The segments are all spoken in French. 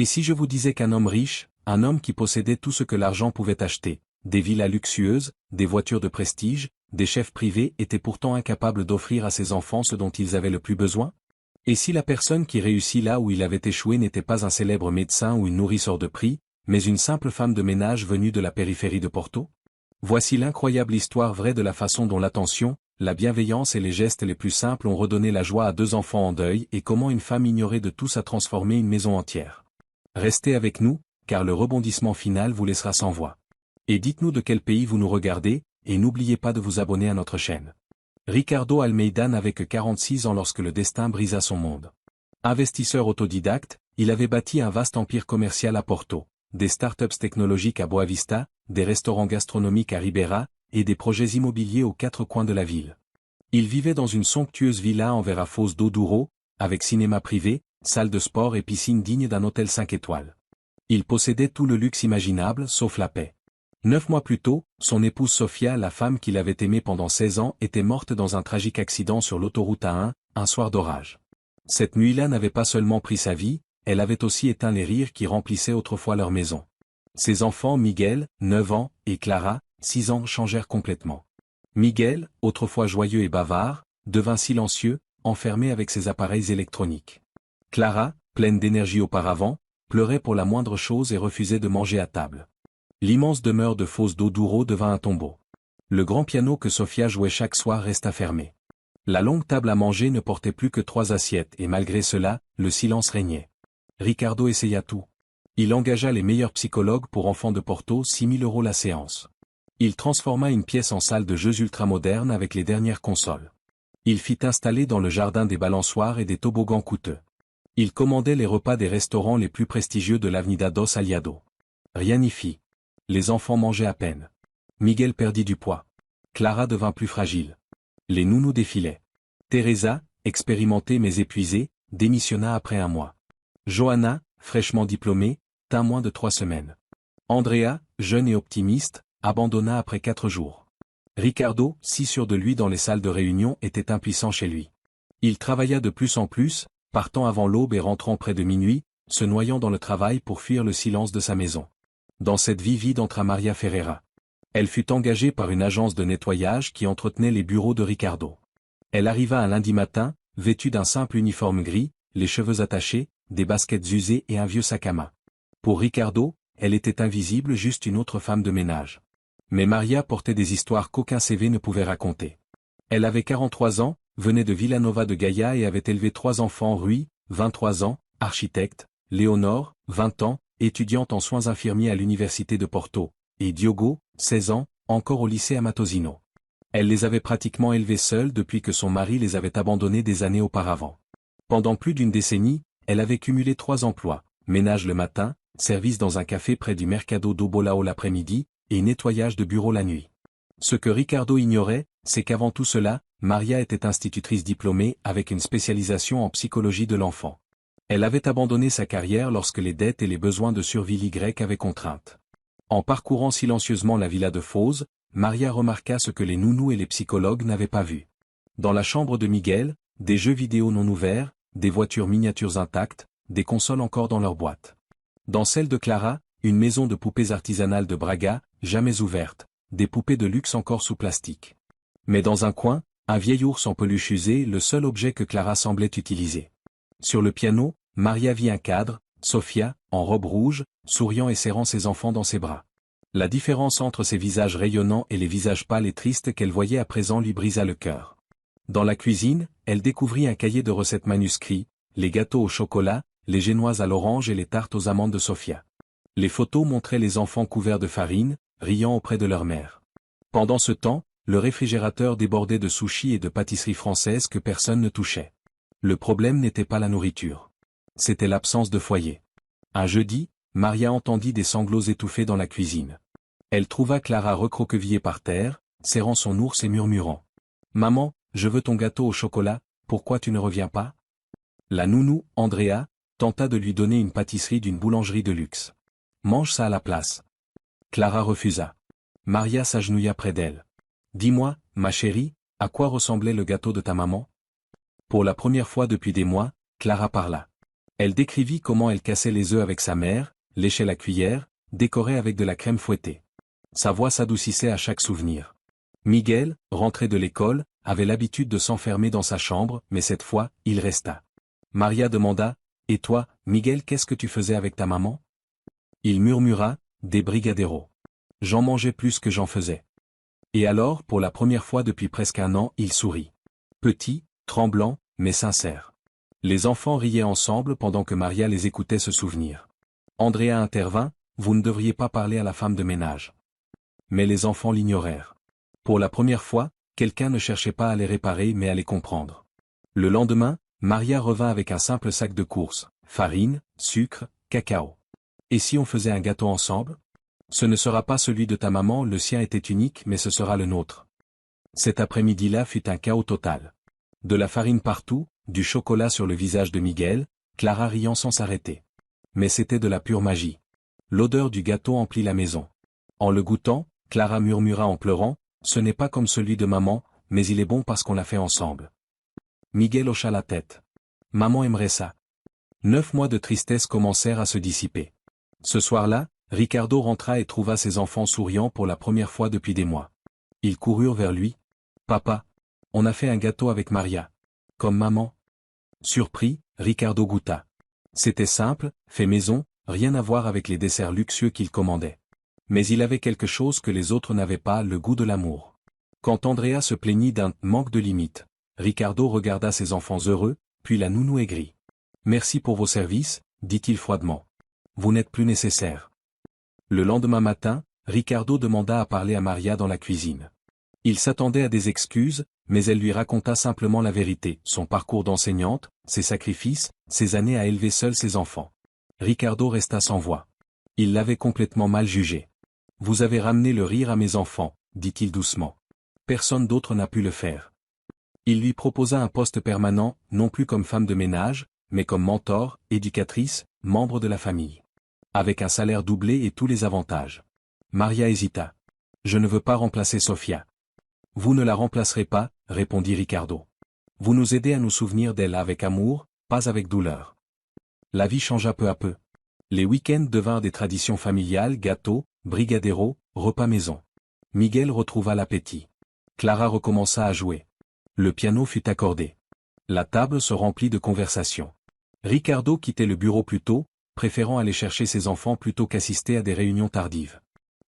Et si je vous disais qu'un homme riche, un homme qui possédait tout ce que l'argent pouvait acheter, des villas luxueuses, des voitures de prestige, des chefs privés était pourtant incapable d'offrir à ses enfants ce dont ils avaient le plus besoin? Et si la personne qui réussit là où il avait échoué n'était pas un célèbre médecin ou une nourrice hors de prix, mais une simple femme de ménage venue de la périphérie de Porto? Voici l'incroyable histoire vraie de la façon dont l'attention, la bienveillance et les gestes les plus simples ont redonné la joie à deux enfants en deuil et comment une femme ignorée de tous a transformé une maison entière. Restez avec nous, car le rebondissement final vous laissera sans voix. Et dites-nous de quel pays vous nous regardez, et n'oubliez pas de vous abonner à notre chaîne. Ricardo Almeida n'avait que 46 ans lorsque le destin brisa son monde. Investisseur autodidacte, il avait bâti un vaste empire commercial à Porto, des startups technologiques à Boa Vista, des restaurants gastronomiques à Ribeira, et des projets immobiliers aux quatre coins de la ville. Il vivait dans une somptueuse villa en verre à fosse d'eau Douro, avec cinéma privé, salle de sport et piscine digne d'un hôtel 5 étoiles. Il possédait tout le luxe imaginable sauf la paix. 9 mois plus tôt, son épouse Sofia, la femme qu'il avait aimée pendant 16 ans, était morte dans un tragique accident sur l'autoroute A1, un soir d'orage. Cette nuit-là n'avait pas seulement pris sa vie, elle avait aussi éteint les rires qui remplissaient autrefois leur maison. Ses enfants Miguel, 9 ans, et Clara, 6 ans changèrent complètement. Miguel, autrefois joyeux et bavard, devint silencieux, enfermé avec ses appareils électroniques. Clara, pleine d'énergie auparavant, pleurait pour la moindre chose et refusait de manger à table. L'immense demeure de fosse d'eau Douro devint un tombeau. Le grand piano que Sofia jouait chaque soir resta fermé. La longue table à manger ne portait plus que 3 assiettes et malgré cela, le silence régnait. Ricardo essaya tout. Il engagea les meilleurs psychologues pour enfants de Porto, 6 000 € la séance. Il transforma une pièce en salle de jeux ultramoderne avec les dernières consoles. Il fit installer dans le jardin des balançoires et des toboggans coûteux. Il commandait les repas des restaurants les plus prestigieux de l'Avenida dos Aliados. Rien n'y fit. Les enfants mangeaient à peine. Miguel perdit du poids. Clara devint plus fragile. Les nounous défilaient. Teresa, expérimentée mais épuisée, démissionna après 1 mois. Johanna, fraîchement diplômée, tint moins de 3 semaines. Andrea, jeune et optimiste, abandonna après 4 jours. Ricardo, si sûr de lui dans les salles de réunion, était impuissant chez lui. Il travailla de plus en plus, partant avant l'aube et rentrant près de minuit, se noyant dans le travail pour fuir le silence de sa maison. Dans cette vie vide entra Maria Ferreira. Elle fut engagée par une agence de nettoyage qui entretenait les bureaux de Ricardo. Elle arriva un lundi matin, vêtue d'un simple uniforme gris, les cheveux attachés, des baskets usées et un vieux sac à main. Pour Ricardo, elle était invisible, juste une autre femme de ménage. Mais Maria portait des histoires qu'aucun CV ne pouvait raconter. Elle avait 43 ans, venait de Villanova de Gaia et avait élevé 3 enfants: Rui, 23 ans, architecte, Léonore, 20 ans, étudiante en soins infirmiers à l'université de Porto, et Diogo, 16 ans, encore au lycée Amatosino. Elle les avait pratiquement élevés seuls depuis que son mari les avait abandonnés des années auparavant. Pendant plus d'une décennie, elle avait cumulé 3 emplois, ménage le matin, service dans un café près du Mercado do Bolao l'après-midi, et nettoyage de bureau la nuit. Ce que Ricardo ignorait, c'est qu'avant tout cela, Maria était institutrice diplômée avec une spécialisation en psychologie de l'enfant. Elle avait abandonné sa carrière lorsque les dettes et les besoins de survie Y avaient contrainte. En parcourant silencieusement la villa de Foz, Maria remarqua ce que les nounous et les psychologues n'avaient pas vu. Dans la chambre de Miguel, des jeux vidéo non ouverts, des voitures miniatures intactes, des consoles encore dans leur boîte. Dans celle de Clara, une maison de poupées artisanales de Braga, jamais ouverte, des poupées de luxe encore sous plastique. Mais dans un coin, un vieil ours en peluche usé, le seul objet que Clara semblait utiliser. Sur le piano, Maria vit un cadre, Sofia, en robe rouge, souriant et serrant ses enfants dans ses bras. La différence entre ces visages rayonnants et les visages pâles et tristes qu'elle voyait à présent lui brisa le cœur. Dans la cuisine, elle découvrit un cahier de recettes manuscrit, les gâteaux au chocolat, les génoises à l'orange et les tartes aux amandes de Sofia. Les photos montraient les enfants couverts de farine, riant auprès de leur mère. Pendant ce temps, le réfrigérateur débordait de sushis et de pâtisseries françaises que personne ne touchait. Le problème n'était pas la nourriture. C'était l'absence de foyer. Un jeudi, Maria entendit des sanglots étouffés dans la cuisine. Elle trouva Clara recroquevillée par terre, serrant son ours et murmurant. « Maman, je veux ton gâteau au chocolat, pourquoi tu ne reviens pas ?» La nounou, Andrea, tenta de lui donner une pâtisserie d'une boulangerie de luxe. « Mange ça à la place. » Clara refusa. Maria s'agenouilla près d'elle. « Dis-moi, ma chérie, à quoi ressemblait le gâteau de ta maman ?» Pour la première fois depuis des mois, Clara parla. Elle décrivit comment elle cassait les œufs avec sa mère, léchait la cuillère, décorait avec de la crème fouettée. Sa voix s'adoucissait à chaque souvenir. Miguel, rentré de l'école, avait l'habitude de s'enfermer dans sa chambre, mais cette fois, il resta. Maria demanda, « Et toi, Miguel, qu'est-ce que tu faisais avec ta maman ?» Il murmura, « Des brigadeiros. J'en mangeais plus que j'en faisais. » Et alors, pour la première fois depuis presque un an, il sourit. Petit, tremblant, mais sincère. Les enfants riaient ensemble pendant que Maria les écoutait se souvenir. Andrea intervint, « Vous ne devriez pas parler à la femme de ménage. » Mais les enfants l'ignorèrent. Pour la première fois, quelqu'un ne cherchait pas à les réparer mais à les comprendre. Le lendemain, Maria revint avec un simple sac de courses, farine, sucre, cacao. Et si on faisait un gâteau ensemble? Ce ne sera pas celui de ta maman, le sien était unique, mais ce sera le nôtre. Cet après-midi-là fut un chaos total. De la farine partout, du chocolat sur le visage de Miguel, Clara riant sans s'arrêter. Mais c'était de la pure magie. L'odeur du gâteau emplit la maison. En le goûtant, Clara murmura en pleurant, « Ce n'est pas comme celui de maman, mais il est bon parce qu'on l'a fait ensemble. » Miguel hocha la tête. « Maman aimerait ça. » 9 mois de tristesse commencèrent à se dissiper. Ce soir-là, Ricardo rentra et trouva ses enfants souriant pour la première fois depuis des mois. Ils coururent vers lui. « Papa, on a fait un gâteau avec Maria. Comme maman. » Surpris, Ricardo goûta. C'était simple, fait maison, rien à voir avec les desserts luxueux qu'il commandait. Mais il avait quelque chose que les autres n'avaient pas, le goût de l'amour. Quand Andrea se plaignit d'un manque de limite, Ricardo regarda ses enfants heureux, puis la nounou aigrie. « Merci pour vos services, » dit-il froidement. « Vous n'êtes plus nécessaire. » Le lendemain matin, Ricardo demanda à parler à Maria dans la cuisine. Il s'attendait à des excuses, mais elle lui raconta simplement la vérité, son parcours d'enseignante, ses sacrifices, ses années à élever seule ses enfants. Ricardo resta sans voix. Il l'avait complètement mal jugé. « Vous avez ramené le rire à mes enfants, » dit-il doucement. « Personne d'autre n'a pu le faire. » Il lui proposa un poste permanent, non plus comme femme de ménage, mais comme mentor, éducatrice, membre de la famille. Avec un salaire doublé et tous les avantages. Maria hésita. « Je ne veux pas remplacer Sofia. »« Vous ne la remplacerez pas, » répondit Ricardo. « Vous nous aidez à nous souvenir d'elle avec amour, pas avec douleur. » La vie changea peu à peu. Les week-ends devinrent des traditions familiales, gâteaux, brigadeiros, repas maison. Miguel retrouva l'appétit. Clara recommença à jouer. Le piano fut accordé. La table se remplit de conversations. Ricardo quittait le bureau plus tôt, préférant aller chercher ses enfants plutôt qu'assister à des réunions tardives.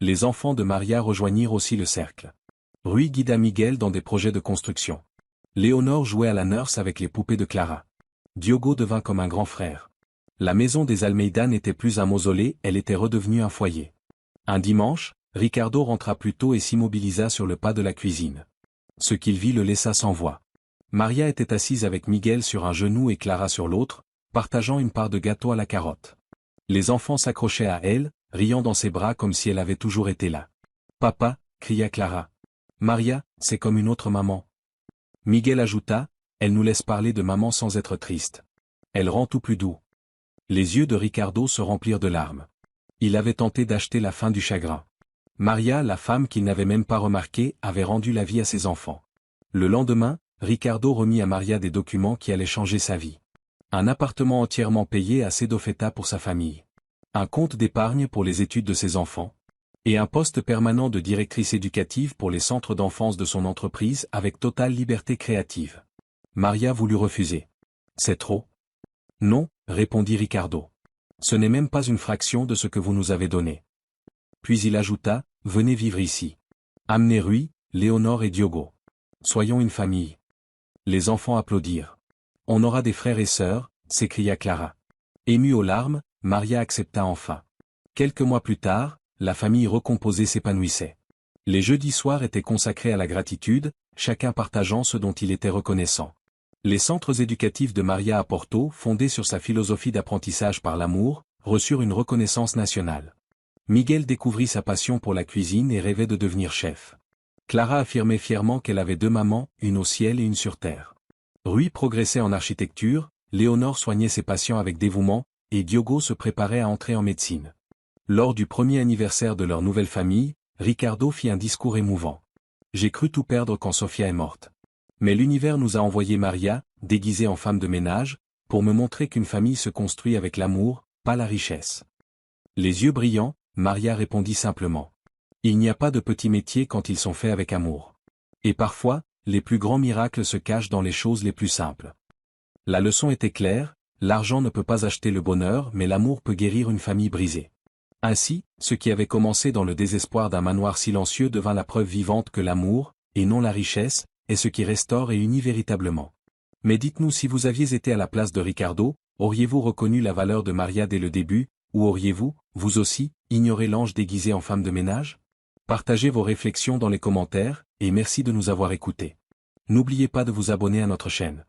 Les enfants de Maria rejoignirent aussi le cercle. Rui guida Miguel dans des projets de construction. Léonore jouait à la nurse avec les poupées de Clara. Diogo devint comme un grand frère. La maison des Almeida n'était plus un mausolée, elle était redevenue un foyer. Un dimanche, Ricardo rentra plus tôt et s'immobilisa sur le pas de la cuisine. Ce qu'il vit le laissa sans voix. Maria était assise avec Miguel sur un genou et Clara sur l'autre, partageant une part de gâteau à la carotte. Les enfants s'accrochaient à elle, riant dans ses bras comme si elle avait toujours été là. « Papa » cria Clara. « Maria, c'est comme une autre maman. » Miguel ajouta, « Elle nous laisse parler de maman sans être triste. Elle rend tout plus doux. » Les yeux de Ricardo se remplirent de larmes. Il avait tenté d'acheter la fin du chagrin. Maria, la femme qu'il n'avait même pas remarquée, avait rendu la vie à ses enfants. Le lendemain, Ricardo remit à Maria des documents qui allaient changer sa vie. Un appartement entièrement payé à Cedofeta pour sa famille. Un compte d'épargne pour les études de ses enfants. Et un poste permanent de directrice éducative pour les centres d'enfance de son entreprise avec totale liberté créative. Maria voulut refuser. « C'est trop. » « Non, » répondit Ricardo. « Ce n'est même pas une fraction de ce que vous nous avez donné. » Puis il ajouta, « Venez vivre ici. Amenez Rui, Léonore et Diogo. Soyons une famille. » Les enfants applaudirent. « On aura des frères et sœurs, » s'écria Clara. Émue aux larmes, Maria accepta enfin. Quelques mois plus tard, la famille recomposée s'épanouissait. Les jeudis soirs étaient consacrés à la gratitude, chacun partageant ce dont il était reconnaissant. Les centres éducatifs de Maria à Porto, fondés sur sa philosophie d'apprentissage par l'amour, reçurent une reconnaissance nationale. Miguel découvrit sa passion pour la cuisine et rêvait de devenir chef. Clara affirmait fièrement qu'elle avait 2 mamans, une au ciel et une sur terre. Rui progressait en architecture, Léonore soignait ses patients avec dévouement, et Diogo se préparait à entrer en médecine. Lors du premier anniversaire de leur nouvelle famille, Ricardo fit un discours émouvant. « J'ai cru tout perdre quand Sofia est morte. Mais l'univers nous a envoyé Maria, déguisée en femme de ménage, pour me montrer qu'une famille se construit avec l'amour, pas la richesse. Les yeux brillants, Maria répondit simplement. Il n'y a pas de petits métiers quand ils sont faits avec amour. Et parfois, les plus grands miracles se cachent dans les choses les plus simples. La leçon était claire, l'argent ne peut pas acheter le bonheur mais l'amour peut guérir une famille brisée. Ainsi, ce qui avait commencé dans le désespoir d'un manoir silencieux devint la preuve vivante que l'amour, et non la richesse, est ce qui restaure et unit véritablement. Mais dites-nous si vous aviez été à la place de Ricardo, auriez-vous reconnu la valeur de Maria dès le début, ou auriez-vous, vous aussi, ignoré l'ange déguisé en femme de ménage? Partagez vos réflexions dans les commentaires, et merci de nous avoir écoutés. N'oubliez pas de vous abonner à notre chaîne.